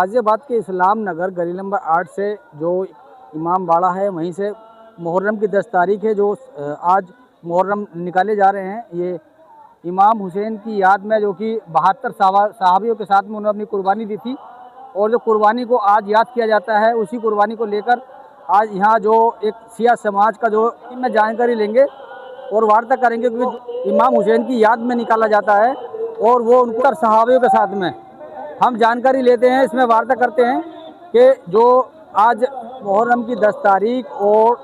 गाज़ियाबाद के इस्लाम नगर गली नंबर 8 से जो इमाम बाड़ा है वहीं से मुहर्रम की 10 तारीख है जो आज मुहर्रम निकाले जा रहे हैं। ये इमाम हुसैन की याद में जो कि 72 सहाबियों के साथ में उन्होंने अपनी कुर्बानी दी थी और जो कुर्बानी को आज याद किया जाता है उसी कुर्बानी को लेकर आज यहाँ जो एक सिया समाज का जो में जानकारी लेंगे और वार्ता करेंगे क्योंकि इमाम हुसैन की याद में निकाला जाता है और वो उनको सहाबियों के साथ में हम जानकारी लेते हैं। इसमें वार्ता करते हैं कि जो आज मुहर्रम की 10 तारीख और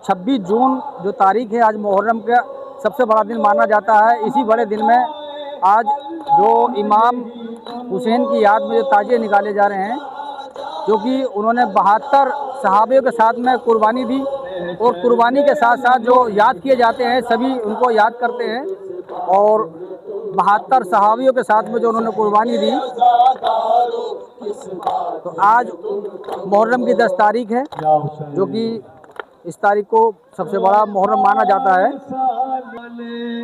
26 जून जो तारीख है आज मुहर्रम का सबसे बड़ा दिन माना जाता है। इसी बड़े दिन में आज जो इमाम हुसैन की याद में जो ताजिए निकाले जा रहे हैं जो कि उन्होंने 72 सहाबियों के साथ में कुर्बानी दी और कुर्बानी के साथ साथ जो याद किए जाते हैं सभी उनको याद करते हैं और 72 सहाबियों के साथ में जो उन्होंने कुर्बानी दी। तो आज मुहर्रम की 10 तारीख है जो कि इस तारीख को सबसे बड़ा मुहर्रम माना जाता है।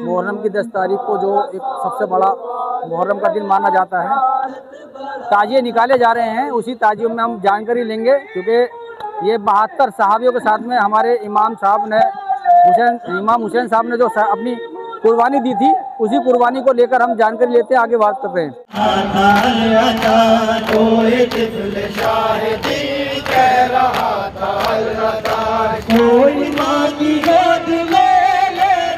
मुहर्रम की 10 तारीख को जो एक सबसे बड़ा मुहर्रम का दिन माना जाता है। ताजिए निकाले जा रहे हैं, उसी ताजियों में हम जानकारी लेंगे क्योंकि ये 72 सहाबियों के साथ में हमारे इमाम हुसैन साहब ने जो अपनी कुर्बानी दी थी उसी कुर्बानी को लेकर हम जानकारी लेते हैं, आगे बात करते हैं। कोई माँ की गोद ले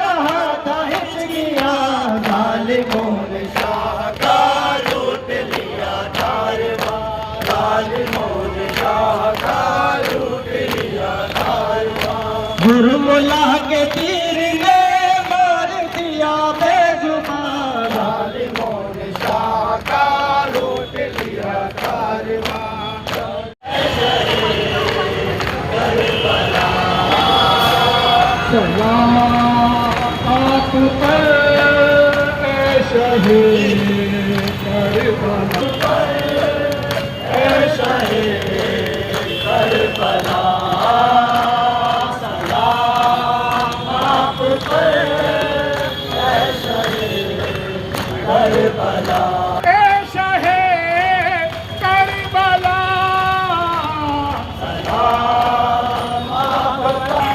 रहा था हिचकियाँ, जालिमों ने शाह का लूट लिया कारवां, जालिमों ने शाह का लूट लिया कारवां। गुरमुला के तीर ने मार दिया बेजुबान, जालिमों ने शाह का लूट लिया कारवां। सलाम आप पर ऐ शहीद करबला, ऐ शहीद करबला, सलाम आप पर ऐ शहीद करबला, ऐ शहीद करबला, सलाम आप पर।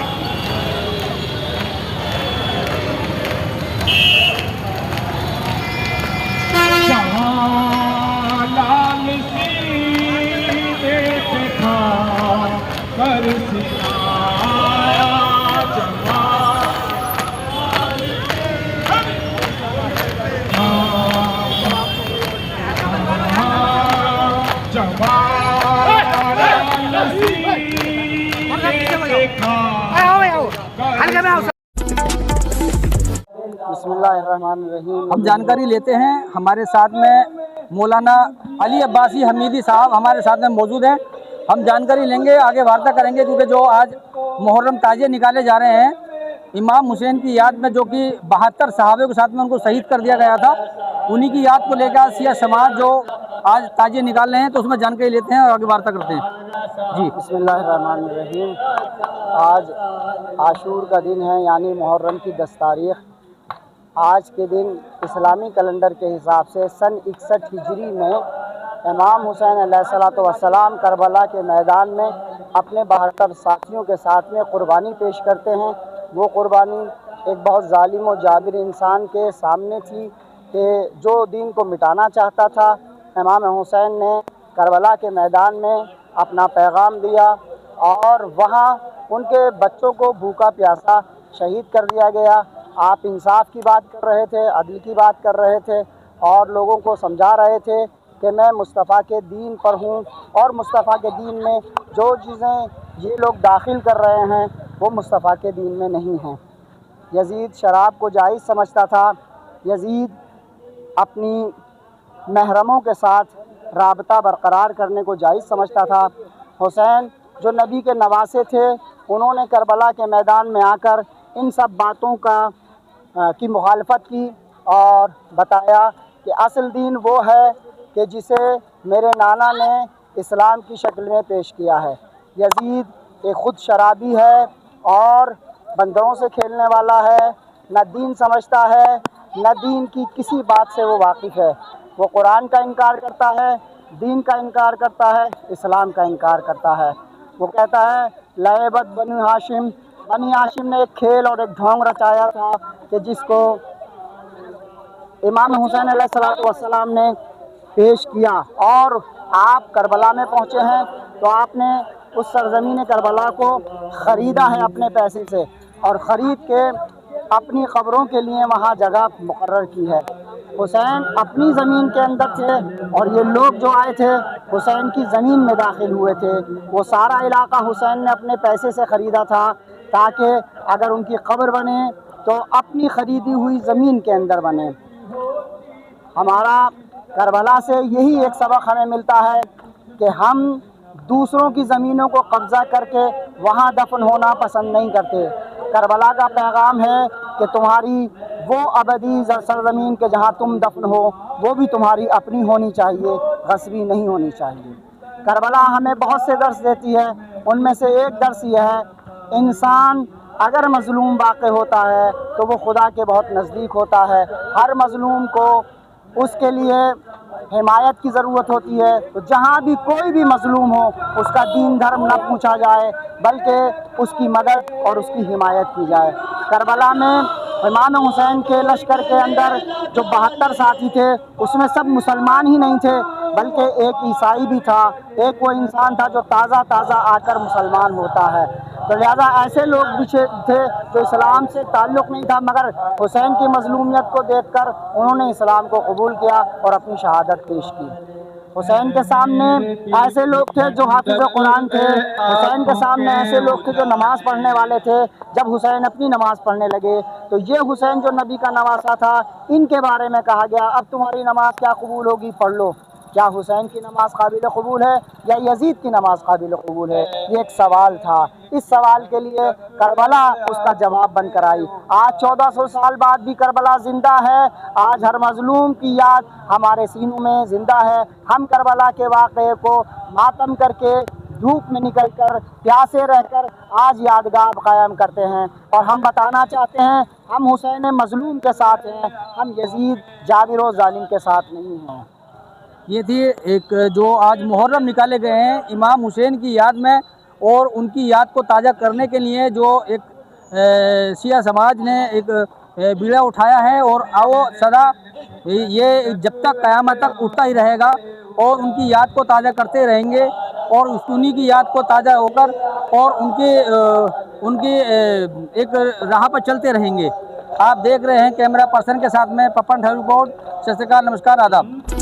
बिस्मिल्लाहिर्रहमानिर्रहीम। हम जानकारी लेते हैं, हमारे साथ में मौलाना अली अब्बासी हमीदी साहब हमारे साथ में मौजूद हैं। हम जानकारी लेंगे, आगे वार्ता करेंगे क्योंकि जो आज मुहर्रम ताजिए निकाले जा रहे हैं इमाम हुसैन की याद में जो कि 72 सहाबे के साथ में उनको शहीद कर दिया गया था, उन्हीं की याद को लेकर सिया समाज जो आज ताजिए निकाल रहे हैं तो उसमें जानकारी लेते हैं और आगे वार्ता करते हैं। जी बिस्मिल्लाहिर्रहमानिर्रहीम। आज आशूर का दिन है यानी मुहर्रम की 10 तारीख। आज के दिन इस्लामी कैलेंडर के हिसाब से सन 61 हिजरी में इमाम हुसैन अलैहिस्सलातु वस्सलाम करबला के मैदान में अपने 72 साथियों के साथ में क़ुरबानी पेश करते हैं। वो क़ुरबानी एक बहुत जालिम और जाबिर इंसान के सामने थी कि जो दीन को मिटाना चाहता था। इमाम हुसैन ने करबला के मैदान में अपना पैगाम दिया और वहाँ उनके बच्चों को भूखा प्यासा शहीद कर दिया गया। आप इंसाफ की बात कर रहे थे, अदल की बात कर रहे थे और लोगों को समझा रहे थे कि मैं मुस्तफ़ा के दीन पर हूँ और मुस्तफ़ा के दीन में जो चीज़ें ये लोग दाखिल कर रहे हैं वो मुस्तफ़ा के दीन में नहीं हैं। यज़ीद शराब को जायज़ समझता था, यज़ीद अपनी महरमों के साथ राबता बरकरार करने को जायज़ समझता था। हुसैन जो नबी के नवासे थे उन्होंने करबला के मैदान में आकर इन सब बातों की मुखालफत की और बताया कि असल दीन वो है कि जिसे मेरे नाना ने इस्लाम की शक्ल में पेश किया है। यज़ीद एक ख़ुद शराबी है और बंदरों से खेलने वाला है, न दीन समझता है न दीन की किसी बात से वो वाकिफ़ है। वो कुरान का इनकार करता है, दीन का इनकार करता है, इस्लाम का इनकार करता है। वो कहता है लैबत बनी हाशिम ने एक खेल और एक ढोंग रचाया था कि जिसको इमाम हुसैन अलैहिस्सलाम ने पेश किया। और आप करबला में पहुँचे हैं तो आपने उस सरज़मीन करबला को ख़रीदा है अपने पैसे से, और ख़रीद के अपनी ख़बरों के लिए वहाँ जगह मुकर्रर की है। हुसैन अपनी ज़मीन के अंदर थे और ये लोग जो आए थे हुसैन की ज़मीन में दाखिल हुए थे। वो सारा इलाका हुसैन ने अपने पैसे से ख़रीदा था ताकि अगर उनकी क़ब्र बने तो अपनी ख़रीदी हुई ज़मीन के अंदर बने। हमारा करबला से यही एक सबक हमें मिलता है कि हम दूसरों की ज़मीनों को कब्ज़ा करके वहाँ दफन होना पसंद नहीं करते। करबला का पैगाम है कि तुम्हारी वो अबदी सरज़मीन के जहाँ तुम दफन हो वो भी तुम्हारी अपनी होनी चाहिए, गस्बी नहीं होनी चाहिए। करबला हमें बहुत से दर्स देती है, उनमें से एक दर्स यह है, इंसान अगर मज़लूम वाक़ होता है तो वो खुदा के बहुत नज़दीक होता है। हर मज़लूम को उसके लिए हिमायत की ज़रूरत होती है। तो जहाँ भी कोई भी मज़लूम हो उसका दीन धर्म न पूछा जाए बल्कि उसकी मदद और उसकी हिमायत की जाए। करबला में इमाम हुसैन के लश्कर के अंदर जो 72 साथी थे उसमें सब मुसलमान ही नहीं थे बल्कि एक ईसाई भी था। एक वो इंसान था जो ताज़ा आकर मुसलमान होता है। तो लिहाजा ऐसे लोग भी थे जो इस्लाम से ताल्लुक़ नहीं था, मगर हुसैन की मज़लूमियत को देखकर उन्होंने इस्लाम को कबूल किया और अपनी शहादत पेश की। हुसैन के सामने ऐसे लोग थे जो हाफिज़ कुरान थे, हुसैन के सामने ऐसे लोग थे जो नमाज़ पढ़ने वाले थे। जब हुसैन अपनी नमाज़ पढ़ने लगे तो ये हुसैन जो नबी का नवासा था, इनके बारे में कहा गया अब तुम्हारी नमाज़ क्या कबूल होगी, पढ़ लो। क्या हुसैन की नमाज़ काबिल कबूल है या यजीद की नमाज़ काबिल कबूल है? ये एक सवाल था। इस सवाल के लिए करबला उसका जवाब बनकर आई। आज 1400 साल बाद भी करबला ज़िंदा है। आज हर मज़लूम की याद हमारे सीनों में ज़िंदा है। हम करबला के वाक़े को मातम करके, धूप में निकलकर, प्यासे रहकर आज यादगार क़ायम करते हैं और हम बताना चाहते हैं हम हुसैन मज़लूम के साथ हैं, हम यजीद जाबिर व ज़ालिम के साथ नहीं हैं। ये थी एक जो आज मुहर्रम निकाले गए हैं इमाम हुसैन की याद में, और उनकी याद को ताज़ा करने के लिए जो एक शिया समाज ने एक बीड़ा उठाया है, और आओ सदा ये जब तक क़यामत तक उठता ही रहेगा और उनकी याद को ताज़ा करते रहेंगे और उन्हीं की याद को ताज़ा होकर और उनकी एक राह पर चलते रहेंगे। आप देख रहे हैं कैमरा पर्सन के साथ में पपन रिपोर्ट। सत श्री अकाल, नमस्कार, आदाब।